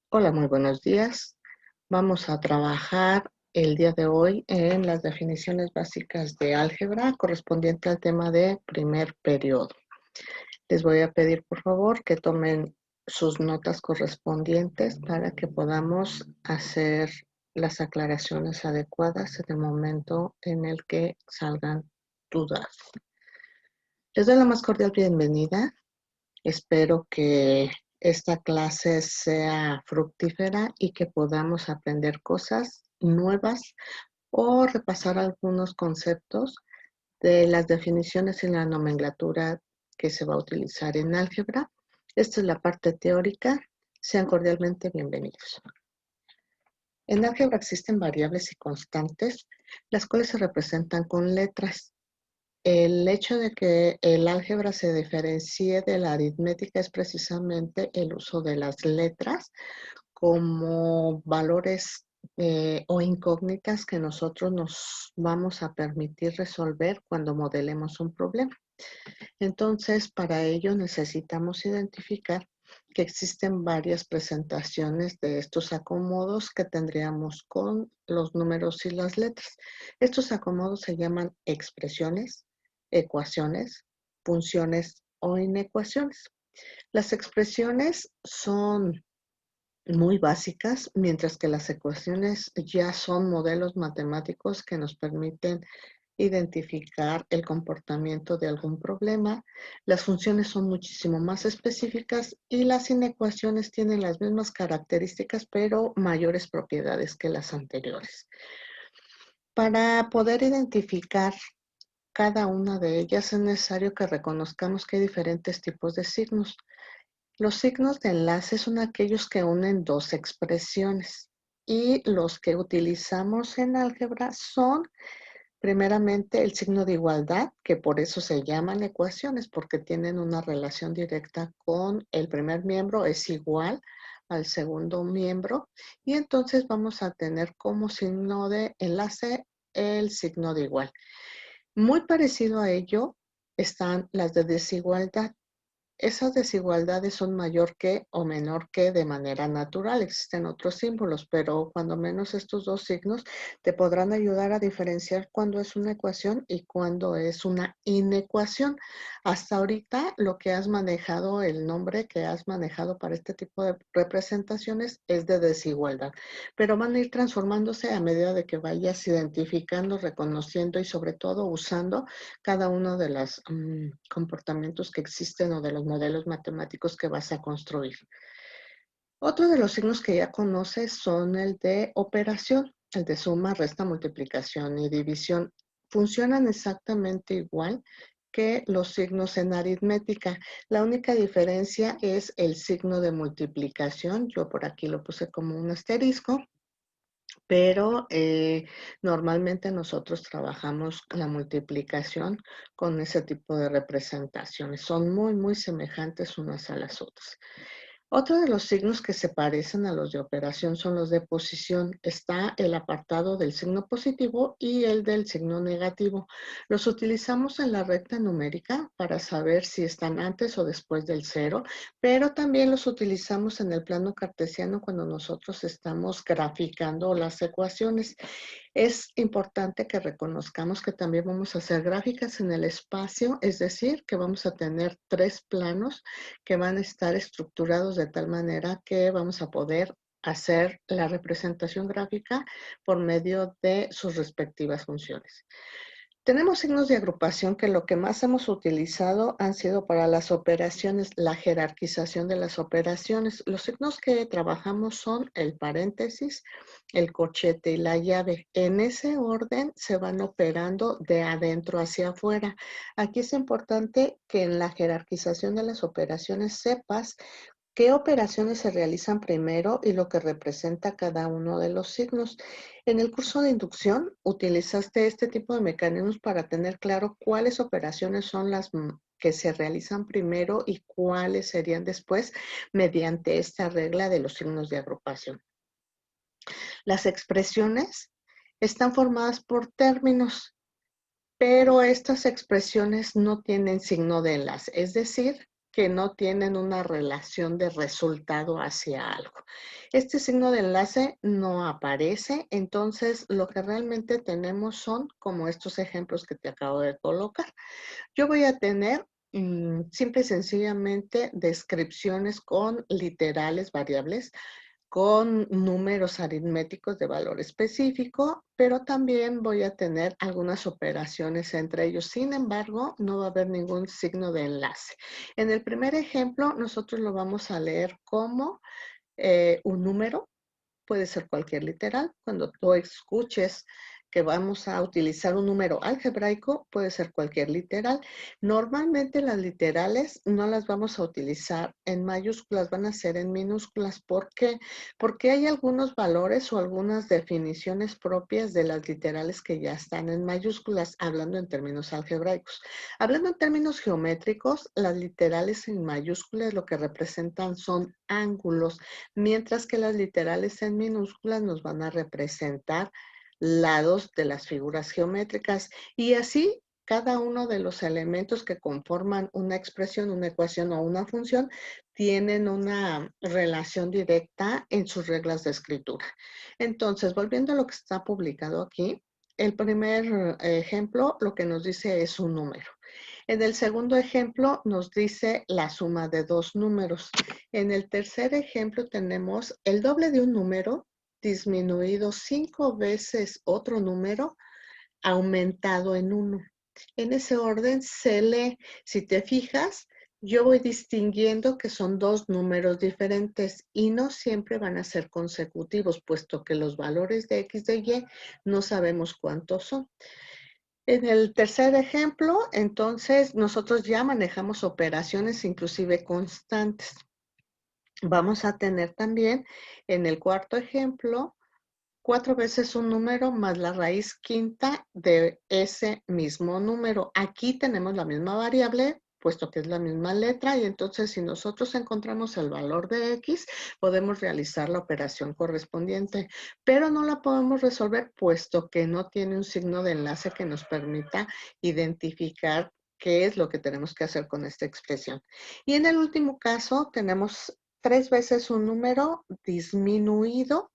Hola, muy buenos días. Vamos a trabajar el día de hoy en las definiciones básicas de álgebra correspondiente al tema de primer periodo. Les voy a pedir, por favor, que tomen sus notas correspondientes para que podamos hacer las aclaraciones adecuadas en el momento en el que salgan dudas. Les doy la más cordial bienvenida. Espero que esta clase sea fructífera y que podamos aprender cosas nuevas o repasar algunos conceptos de las definiciones y la nomenclatura que se va a utilizar en álgebra. Esta es la parte teórica. Sean cordialmente bienvenidos. En álgebra existen variables y constantes, las cuales se representan con letras. El hecho de que el álgebra se diferencie de la aritmética es precisamente el uso de las letras como valores o incógnitas que nosotros nos vamos a permitir resolver cuando modelemos un problema. Entonces, para ello necesitamos identificar que existen varias presentaciones de estos acomodos que tendríamos con los números y las letras. Estos acomodos se llaman expresiones, ecuaciones, funciones o inecuaciones. Las expresiones son muy básicas, mientras que las ecuaciones ya son modelos matemáticos que nos permiten identificar el comportamiento de algún problema. Las funciones son muchísimo más específicas y las inecuaciones tienen las mismas características, pero mayores propiedades que las anteriores. Para poder identificar cada una de ellas es necesario que reconozcamos que hay diferentes tipos de signos. Los signos de enlace son aquellos que unen dos expresiones y los que utilizamos en álgebra son primeramente el signo de igualdad, que por eso se llaman ecuaciones, porque tienen una relación directa con el primer miembro, es igual al segundo miembro, y entonces vamos a tener como signo de enlace el signo de igual. Muy parecido a ello están las de desigualdad. Esas desigualdades son mayor que o menor que de manera natural. Existen otros símbolos, pero cuando menos estos dos signos te podrán ayudar a diferenciar cuándo es una ecuación y cuándo es una inecuación. Hasta ahorita lo que has manejado, el nombre que has manejado para este tipo de representaciones es de desigualdad, pero van a ir transformándose a medida de que vayas identificando, reconociendo y sobre todo usando cada uno de los comportamientos que existen o de los modelos matemáticos que vas a construir. Otro de los signos que ya conoces son el de operación, el de suma, resta, multiplicación y división. Funcionan exactamente igual que los signos en aritmética. La única diferencia es el signo de multiplicación. Yo por aquí lo puse como un asterisco, pero normalmente nosotros trabajamos la multiplicación con ese tipo de representaciones. Son muy, muy semejantes unas a las otras. Otro de los signos que se parecen a los de operación son los de posición. Está el apartado del signo positivo y el del signo negativo. Los utilizamos en la recta numérica para saber si están antes o después del cero, pero también los utilizamos en el plano cartesiano cuando nosotros estamos graficando las ecuaciones. Es importante que reconozcamos que también vamos a hacer gráficas en el espacio, es decir, que vamos a tener tres planos que van a estar estructurados de tal manera que vamos a poder hacer la representación gráfica por medio de sus respectivas funciones. Tenemos signos de agrupación que lo que más hemos utilizado han sido para las operaciones, la jerarquización de las operaciones. Los signos que trabajamos son el paréntesis, el corchete y la llave. En ese orden se van operando de adentro hacia afuera. Aquí es importante que en la jerarquización de las operaciones sepas qué operaciones se realizan primero y lo que representa cada uno de los signos. En el curso de inducción utilizaste este tipo de mecanismos para tener claro cuáles operaciones son las que se realizan primero y cuáles serían después mediante esta regla de los signos de agrupación. Las expresiones están formadas por términos, pero estas expresiones no tienen signo de enlace, es decir, que no tienen una relación de resultado hacia algo. Este signo de enlace no aparece, entonces lo que realmente tenemos son como estos ejemplos que te acabo de colocar. Yo voy a tener simple y sencillamente descripciones con literales variables, con números aritméticos de valor específico, pero también voy a tener algunas operaciones entre ellos. Sin embargo, no va a haber ningún signo de enlace. En el primer ejemplo, nosotros lo vamos a leer como un número, puede ser cualquier literal. Cuando tú escuches que vamos a utilizar un número algebraico, puede ser cualquier literal. Normalmente las literales no las vamos a utilizar en mayúsculas, van a ser en minúsculas. ¿Por qué? Porque hay algunos valores o algunas definiciones propias de las literales que ya están en mayúsculas, hablando en términos algebraicos. Hablando en términos geométricos, las literales en mayúsculas lo que representan son ángulos, mientras que las literales en minúsculas nos van a representar lados de las figuras geométricas. Y así, cada uno de los elementos que conforman una expresión, una ecuación o una función tienen una relación directa en sus reglas de escritura. Entonces, volviendo a lo que está publicado aquí, el primer ejemplo lo que nos dice es un número. En el segundo ejemplo nos dice la suma de dos números. En el tercer ejemplo tenemos el doble de un número disminuido 5 veces otro número aumentado en 1. En ese orden se lee. Si te fijas, yo voy distinguiendo que son dos números diferentes y no siempre van a ser consecutivos, puesto que los valores de X de Y no sabemos cuántos son. En el tercer ejemplo, entonces, nosotros ya manejamos operaciones inclusive constantes. Vamos a tener también en el cuarto ejemplo 4 veces un número más la raíz quinta de ese mismo número. Aquí tenemos la misma variable, puesto que es la misma letra, y entonces si nosotros encontramos el valor de X, podemos realizar la operación correspondiente, pero no la podemos resolver puesto que no tiene un signo de enlace que nos permita identificar qué es lo que tenemos que hacer con esta expresión. Y en el último caso tenemos 3 veces un número disminuido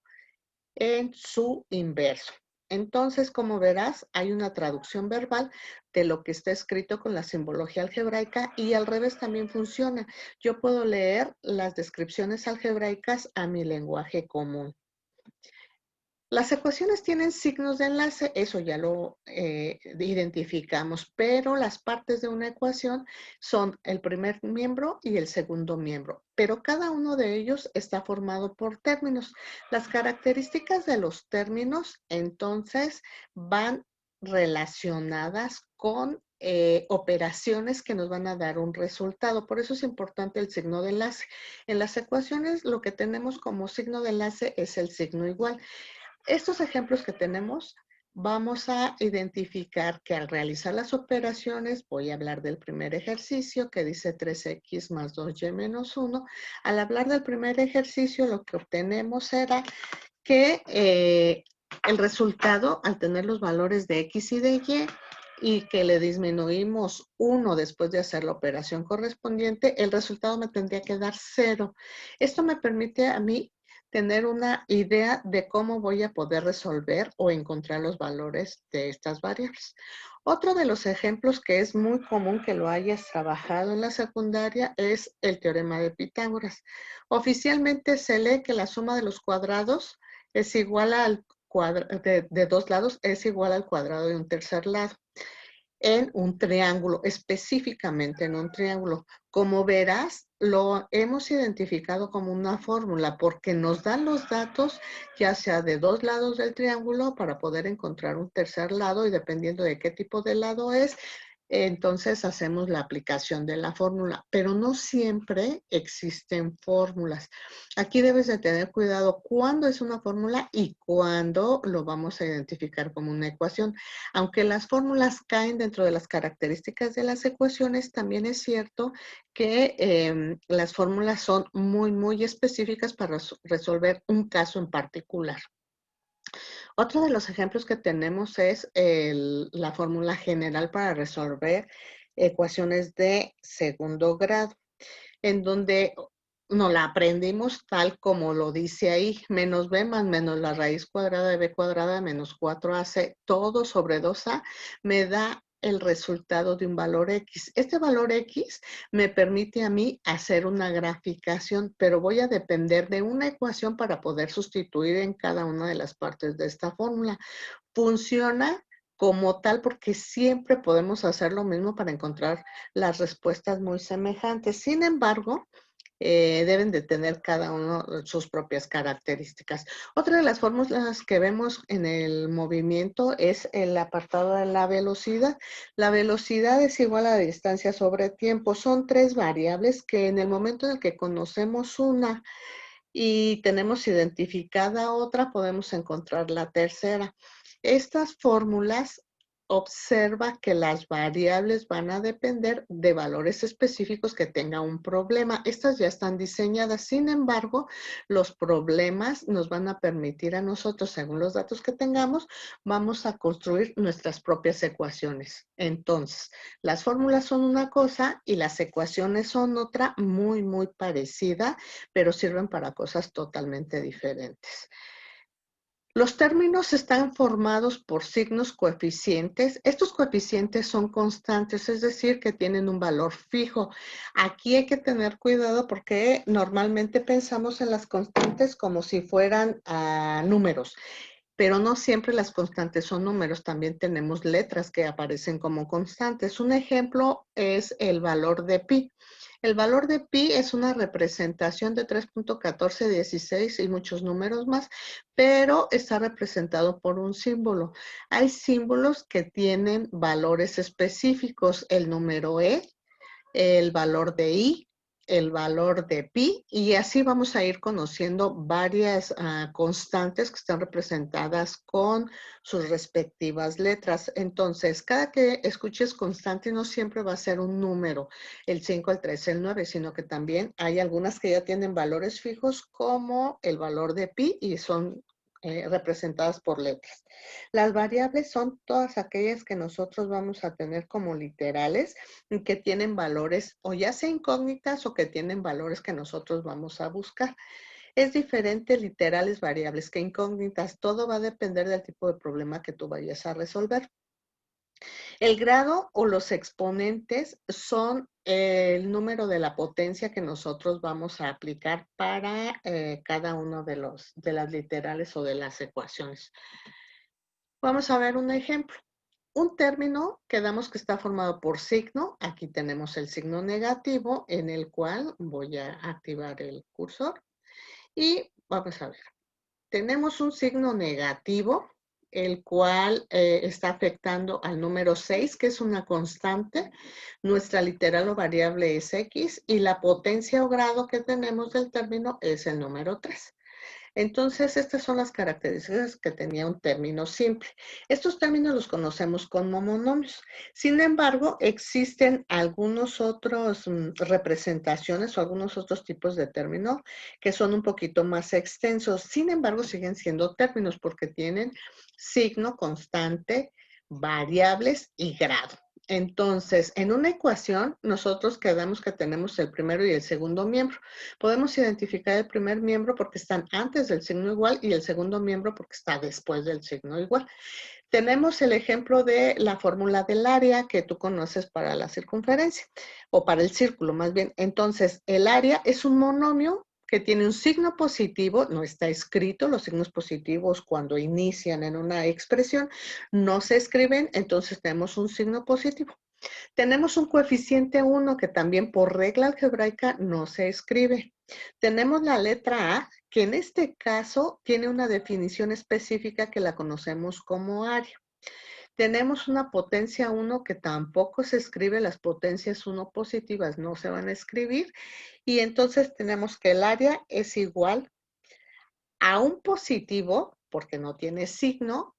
en su inverso. Entonces, como verás, hay una traducción verbal de lo que está escrito con la simbología algebraica y al revés también funciona. Yo puedo leer las descripciones algebraicas a mi lenguaje común. Las ecuaciones tienen signos de enlace, eso ya lo identificamos, pero las partes de una ecuación son el primer miembro y el segundo miembro, pero cada uno de ellos está formado por términos. Las características de los términos, entonces, van relacionadas con operaciones que nos van a dar un resultado. Por eso es importante el signo de enlace. En las ecuaciones, lo que tenemos como signo de enlace es el signo igual. Estos ejemplos que tenemos, vamos a identificar que al realizar las operaciones, voy a hablar del primer ejercicio que dice 3x más 2y menos 1. Al hablar del primer ejercicio, lo que obtenemos era que el resultado, al tener los valores de x y de y que le disminuimos 1 después de hacer la operación correspondiente, el resultado me tendría que dar 0. Esto me permite a mí tener una idea de cómo voy a poder resolver o encontrar los valores de estas variables. Otro de los ejemplos que es muy común que lo hayas trabajado en la secundaria es el teorema de Pitágoras. Oficialmente se lee que la suma de los cuadrados es igual al cuadrado de dos lados es igual al cuadrado de un tercer lado en un triángulo, específicamente en un triángulo. Como verás, lo hemos identificado como una fórmula porque nos dan los datos ya sea de dos lados del triángulo para poder encontrar un tercer lado y dependiendo de qué tipo de lado es, entonces hacemos la aplicación de la fórmula, pero no siempre existen fórmulas. Aquí debes de tener cuidado cuándo es una fórmula y cuándo lo vamos a identificar como una ecuación. Aunque las fórmulas caen dentro de las características de las ecuaciones, también es cierto que las fórmulas son muy específicas para resolver un caso en particular. Otro de los ejemplos que tenemos es la fórmula general para resolver ecuaciones de segundo grado. en donde nos la aprendimos tal como lo dice ahí, menos b más menos la raíz cuadrada de b cuadrada menos 4ac, todo sobre 2a, me da el resultado de un valor x. Este valor x me permite a mí hacer una graficación, pero voy a depender de una ecuación para poder sustituir en cada una de las partes de esta fórmula. Funciona como tal porque siempre podemos hacer lo mismo para encontrar las respuestas muy semejantes. Sin embargo, deben de tener cada uno sus propias características. Otra de las fórmulas que vemos en el movimiento es el apartado de la velocidad. La velocidad es igual a la distancia sobre tiempo. Son tres variables que en el momento en el que conocemos una y tenemos identificada otra, podemos encontrar la tercera. Estas fórmulas observa que las variables van a depender de valores específicos que tenga un problema. Estas ya están diseñadas, sin embargo, los problemas nos van a permitir a nosotros, según los datos que tengamos, vamos a construir nuestras propias ecuaciones. Entonces, las fórmulas son una cosa y las ecuaciones son otra muy, muy parecida, pero sirven para cosas totalmente diferentes. Los términos están formados por signos coeficientes. Estos coeficientes son constantes, es decir, que tienen un valor fijo. Aquí hay que tener cuidado porque normalmente pensamos en las constantes como si fueran números, pero no siempre las constantes son números. También tenemos letras que aparecen como constantes. Un ejemplo es el valor de pi. El valor de pi es una representación de 3.1416 y muchos números más, pero está representado por un símbolo. Hay símbolos que tienen valores específicos, el número E, el valor de I, el valor de pi, y así vamos a ir conociendo varias constantes que están representadas con sus respectivas letras. Entonces, cada que escuches constante no siempre va a ser un número, el 5, el 3, el 9, sino que también hay algunas que ya tienen valores fijos como el valor de pi y son representadas por letras. Las variables son todas aquellas que nosotros vamos a tener como literales, que tienen valores o ya sea incógnitas o que tienen valores que nosotros vamos a buscar. Es diferente literales variables que incógnitas. Todo va a depender del tipo de problema que tú vayas a resolver. El grado o los exponentes son el número de la potencia que nosotros vamos a aplicar para cada uno de las literales o de las ecuaciones. Vamos a ver un ejemplo. Un término que damos que está formado por signo. Aquí tenemos el signo negativo en el cual voy a activar el cursor y vamos a ver. Tenemos un signo negativo, el cual está afectando al número 6, que es una constante. Nuestra literal o variable es X y la potencia o grado que tenemos del término es el número 3. Entonces, estas son las características que tenía un término simple. Estos términos los conocemos como monomios. Sin embargo, existen algunos otros representaciones o algunos otros tipos de términos que son un poquito más extensos. Sin embargo, siguen siendo términos porque tienen signo, constante, variables y grado. Entonces, en una ecuación, nosotros quedamos que tenemos el primero y el segundo miembro. Podemos identificar el primer miembro porque están antes del signo igual y el segundo miembro porque está después del signo igual. Tenemos el ejemplo de la fórmula del área que tú conoces para la circunferencia o para el círculo más bien. Entonces, el área es un monomio que tiene un signo positivo, no está escrito, los signos positivos cuando inician en una expresión no se escriben, entonces tenemos un signo positivo. Tenemos un coeficiente 1 que también por regla algebraica no se escribe. Tenemos la letra A, que en este caso tiene una definición específica que la conocemos como área. Tenemos una potencia 1 que tampoco se escribe, las potencias 1 positivas no se van a escribir, y entonces tenemos que el área es igual a un positivo, porque no tiene signo,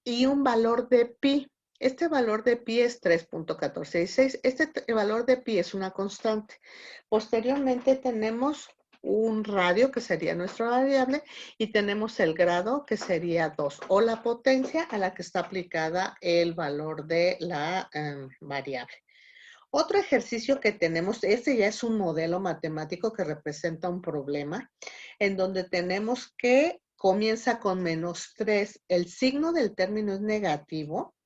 y un valor de pi. Este valor de pi es 3.1416. Este valor de pi es una constante. Posteriormente tenemos un radio, que sería nuestra variable, y tenemos el grado, que sería 2, o la potencia a la que está aplicada el valor de la variable. Otro ejercicio que tenemos, este ya es un modelo matemático que representa un problema, en donde tenemos que comienza con -3, el signo del término es negativo,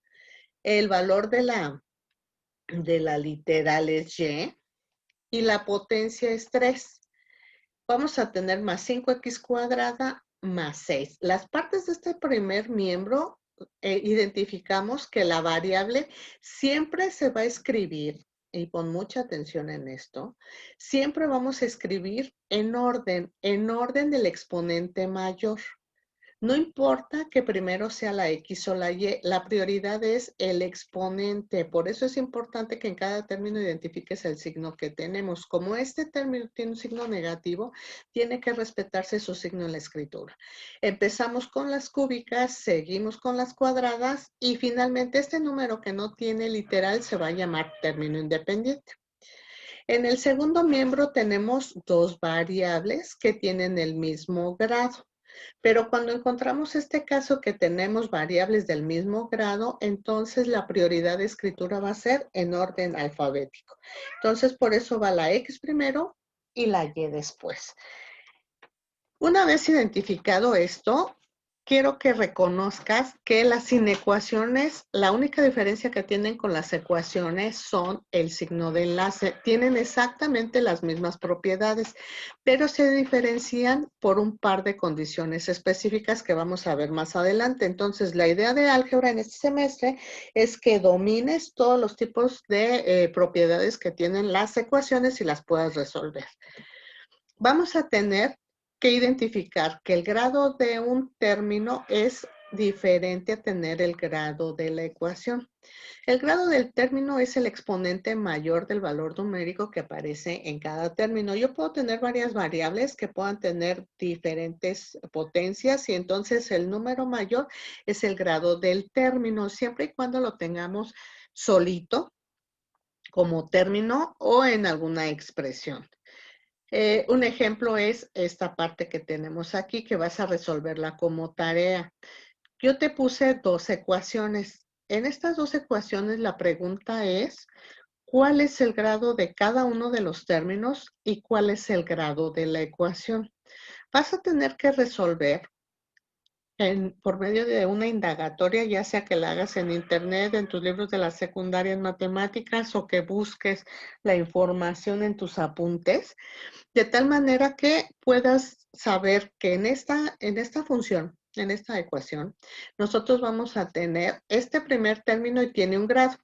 el valor de la literal es y la potencia es 3. Vamos a tener más 5x cuadrada más 6. Las partes de este primer miembro, identificamos que la variable siempre se va a escribir, y pon mucha atención en esto, siempre vamos a escribir en orden del exponente mayor. No importa que primero sea la X o la Y, la prioridad es el exponente. Por eso es importante que en cada término identifiques el signo que tenemos. Como este término tiene un signo negativo, tiene que respetarse su signo en la escritura. Empezamos con las cúbicas, seguimos con las cuadradas y finalmente este número que no tiene literal se va a llamar término independiente. En el segundo miembro tenemos dos variables que tienen el mismo grado. Pero cuando encontramos este caso que tenemos variables del mismo grado, entonces la prioridad de escritura va a ser en orden alfabético. Entonces, por eso va la X primero y la Y después. Una vez identificado esto, quiero que reconozcas que las inecuaciones, la única diferencia que tienen con las ecuaciones son el signo de enlace. Tienen exactamente las mismas propiedades, pero se diferencian por un par de condiciones específicas que vamos a ver más adelante. Entonces, la idea de álgebra en este semestre es que domines todos los tipos de propiedades que tienen las ecuaciones y las puedas resolver. Vamos a tener que identificar que el grado de un término es diferente a tener el grado de la ecuación. El grado del término es el exponente mayor del valor numérico que aparece en cada término. Yo puedo tener varias variables que puedan tener diferentes potencias y entonces el número mayor es el grado del término, siempre y cuando lo tengamos solito como término o en alguna expresión. Un ejemplo es esta parte que tenemos aquí, que vas a resolverla como tarea. Yo te puse dos ecuaciones. En estas dos ecuaciones la pregunta es, ¿cuál es el grado de cada uno de los términos y cuál es el grado de la ecuación? Vas a tener que resolver por medio de una indagatoria, ya sea que la hagas en internet, en tus libros de la secundaria en matemáticas o que busques la información en tus apuntes, de tal manera que puedas saber que en esta función, en esta ecuación, nosotros vamos a tener este primer término y tiene un grado.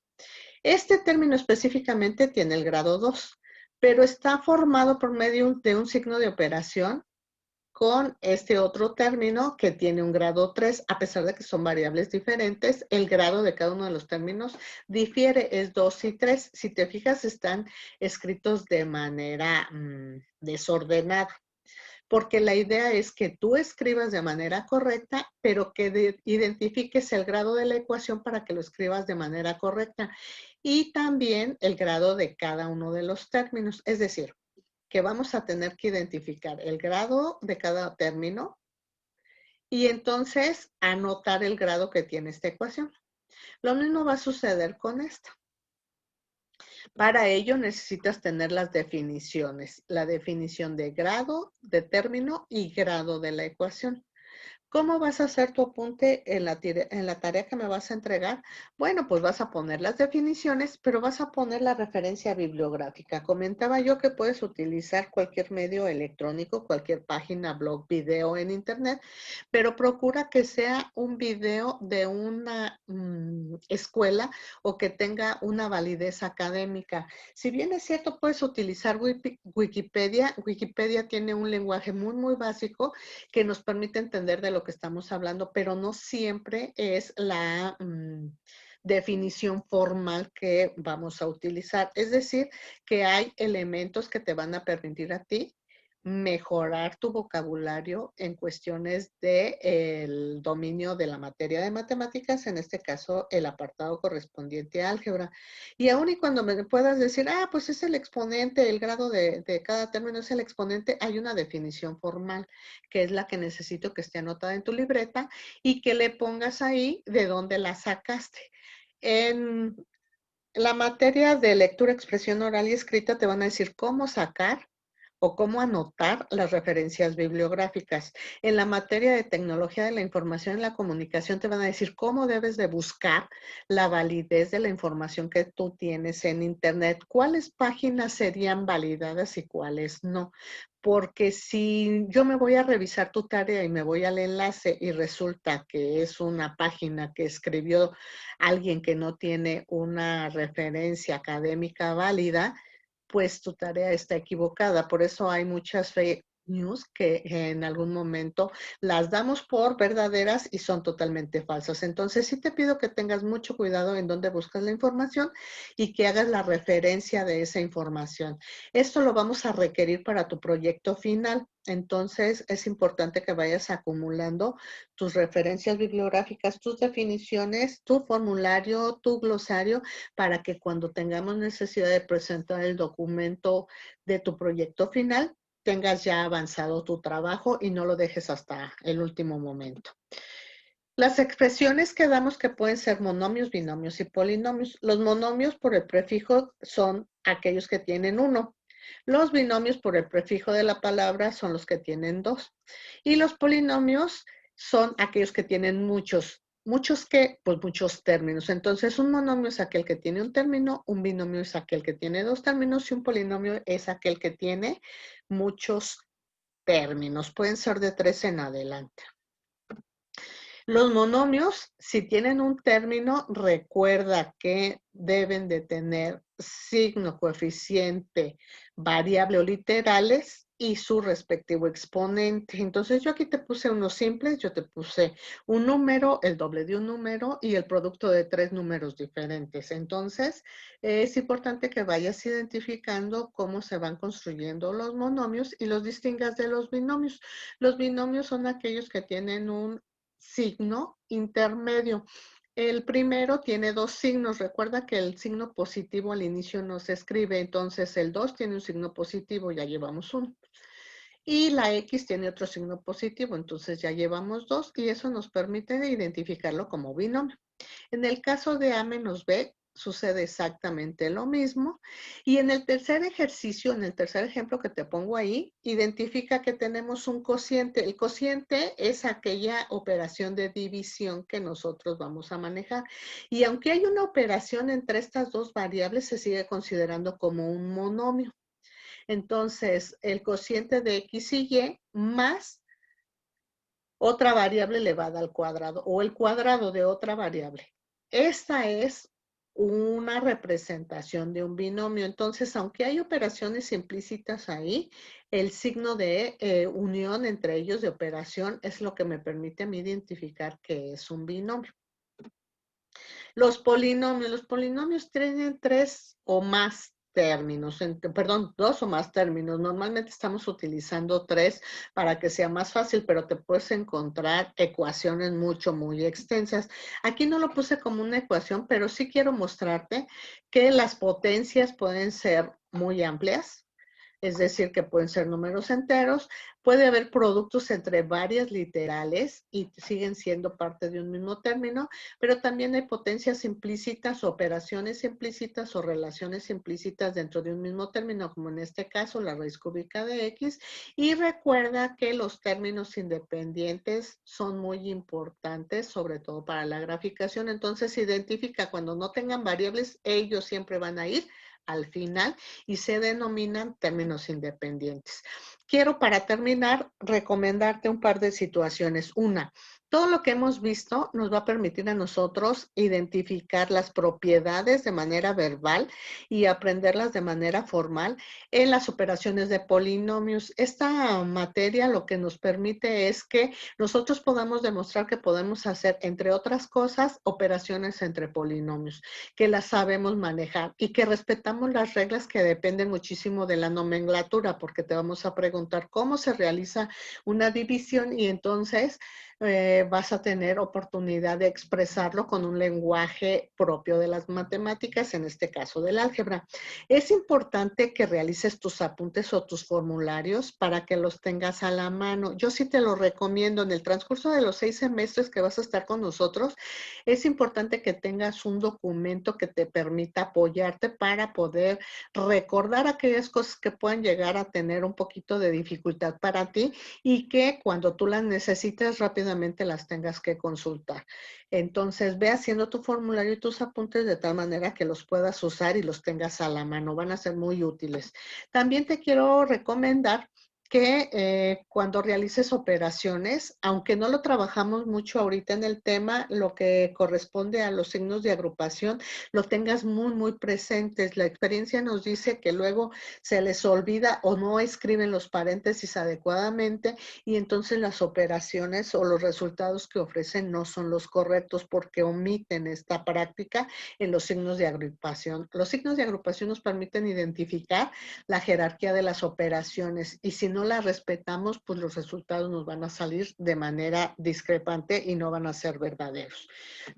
Este término específicamente tiene el grado 2, pero está formado por medio de un signo de operación con este otro término que tiene un grado 3, a pesar de que son variables diferentes, el grado de cada uno de los términos difiere, es 2 y 3. Si te fijas, están escritos de manera desordenada, porque la idea es que tú escribas de manera correcta, pero que identifiques el grado de la ecuación para que lo escribas de manera correcta y también el grado de cada uno de los términos, es decir, que vamos a tener que identificar el grado de cada término y entonces anotar el grado que tiene esta ecuación. Lo mismo va a suceder con esta. Para ello necesitas tener las definiciones, la definición de grado, de término y grado de la ecuación. ¿Cómo vas a hacer tu apunte en la tarea que me vas a entregar? Bueno, pues vas a poner las definiciones, pero vas a poner la referencia bibliográfica. Comentaba yo que puedes utilizar cualquier medio electrónico, cualquier página, blog, video en internet, pero procura que sea un video de una escuela o que tenga una validez académica. Si bien es cierto, puedes utilizar Wikipedia. Wikipedia tiene un lenguaje muy, muy básico que nos permite entender de lo que estamos hablando, pero no siempre es la definición formal que vamos a utilizar. Es decir, que hay elementos que te van a permitir a ti mejorar tu vocabulario en cuestiones del dominio de la materia de matemáticas, en este caso el apartado correspondiente a álgebra. Y aun y cuando me puedas decir, pues es el exponente, el grado de cada término es el exponente, hay una definición formal, que es la que necesito que esté anotada en tu libreta y que le pongas ahí de dónde la sacaste. En la materia de lectura, expresión oral y escrita te van a decir cómo sacar o cómo anotar las referencias bibliográficas. En la materia de tecnología de la información y la comunicación te van a decir cómo debes de buscar la validez de la información que tú tienes en Internet, cuáles páginas serían validadas y cuáles no. Porque si yo me voy a revisar tu tarea y me voy al enlace y resulta que es una página que escribió alguien que no tiene una referencia académica válida, pues tu tarea está equivocada. Por eso hay muchas fake news que en algún momento las damos por verdaderas y son totalmente falsas. Entonces sí te pido que tengas mucho cuidado en dónde buscas la información y que hagas la referencia de esa información. Esto lo vamos a requerir para tu proyecto final. Entonces es importante que vayas acumulando tus referencias bibliográficas, tus definiciones, tu formulario, tu glosario, para que cuando tengamos necesidad de presentar el documento de tu proyecto final, tengas ya avanzado tu trabajo y no lo dejes hasta el último momento. Las expresiones que damos que pueden ser monomios, binomios y polinomios. Los monomios por el prefijo son aquellos que tienen uno. Los binomios por el prefijo de la palabra son los que tienen dos. Y los polinomios son aquellos que tienen muchos. ¿Muchos qué? Pues muchos términos. Entonces, un monomio es aquel que tiene un término, un binomio es aquel que tiene dos términos y un polinomio es aquel que tiene muchos términos. Pueden ser de 3 en adelante. Los monomios, si tienen un término, recuerda que deben de tener signo, coeficiente, variable o literales y su respectivo exponente. Entonces yo aquí te puse unos simples, yo te puse un número, el doble de un número y el producto de 3 números diferentes. Entonces es importante que vayas identificando cómo se van construyendo los monomios y los distingas de los binomios. Los binomios son aquellos que tienen un signo intermedio. El primero tiene dos signos. Recuerda que el signo positivo al inicio no se escribe, entonces el 2 tiene un signo positivo, ya llevamos uno. Y la X tiene otro signo positivo, entonces ya llevamos 2 y eso nos permite identificarlo como binomio. En el caso de A menos B, sucede exactamente lo mismo. Y en el tercer ejercicio, en el tercer ejemplo que te pongo ahí, identifica que tenemos un cociente. El cociente es aquella operación de división que nosotros vamos a manejar. Y aunque hay una operación entre estas dos variables, se sigue considerando como un monomio. Entonces, el cociente de X y Y más otra variable elevada al cuadrado o el cuadrado de otra variable. Esta es una representación de un binomio. Entonces, aunque hay operaciones implícitas ahí, el signo de unión entre ellos de operación es lo que me permite a mí identificar que es un binomio. Los polinomios tienen 3 o más términos, perdón, 2 o más términos. Normalmente estamos utilizando 3 para que sea más fácil, pero te puedes encontrar ecuaciones muy extensas. Aquí no lo puse como una ecuación, pero sí quiero mostrarte que las potencias pueden ser muy amplias. Es decir, que pueden ser números enteros, puede haber productos entre varias literales y siguen siendo parte de un mismo término, pero también hay potencias implícitas, operaciones implícitas o relaciones implícitas dentro de un mismo término, como en este caso la raíz cúbica de X. Y recuerda que los términos independientes son muy importantes, sobre todo para la graficación. Entonces, identifica cuando no tengan variables, ellos siempre van a ir al final y se denominan términos independientes. Quiero para terminar recomendarte un par de situaciones. Una, todo lo que hemos visto nos va a permitir a nosotros identificar las propiedades de manera verbal y aprenderlas de manera formal en las operaciones de polinomios. Esta materia lo que nos permite es que nosotros podamos demostrar que podemos hacer, entre otras cosas, operaciones entre polinomios, que las sabemos manejar y que respetamos las reglas que dependen muchísimo de la nomenclatura, porque te vamos a preguntar cómo se realiza una división y entonces vas a tener oportunidad de expresarlo con un lenguaje propio de las matemáticas, en este caso del álgebra. Es importante que realices tus apuntes o tus formularios para que los tengas a la mano. Yo sí te lo recomiendo en el transcurso de los 6 semestres que vas a estar con nosotros. Es importante que tengas un documento que te permita apoyarte para poder recordar aquellas cosas que puedan llegar a tener un poquito de dificultad para ti y que cuando tú las necesites rápidamente las tengas que consultar. Entonces, ve haciendo tu formulario y tus apuntes de tal manera que los puedas usar y los tengas a la mano. Van a ser muy útiles. También te quiero recomendar que cuando realices operaciones, aunque no lo trabajamos mucho ahorita en el tema, lo que corresponde a los signos de agrupación, lo tengas muy, muy presentes. La experiencia nos dice que luego se les olvida o no escriben los paréntesis adecuadamente y entonces las operaciones o los resultados que ofrecen no son los correctos porque omiten esta práctica en los signos de agrupación. Los signos de agrupación nos permiten identificar la jerarquía de las operaciones y si no la respetamos, pues los resultados nos van a salir de manera discrepante y no van a ser verdaderos.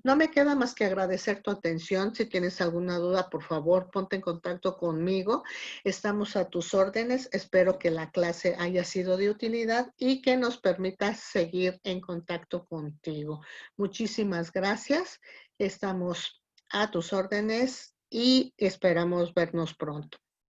No me queda más que agradecer tu atención. Si tienes alguna duda, por favor, ponte en contacto conmigo. Estamos a tus órdenes. Espero que la clase haya sido de utilidad y que nos permita seguir en contacto contigo. Muchísimas gracias. Estamos a tus órdenes y esperamos vernos pronto.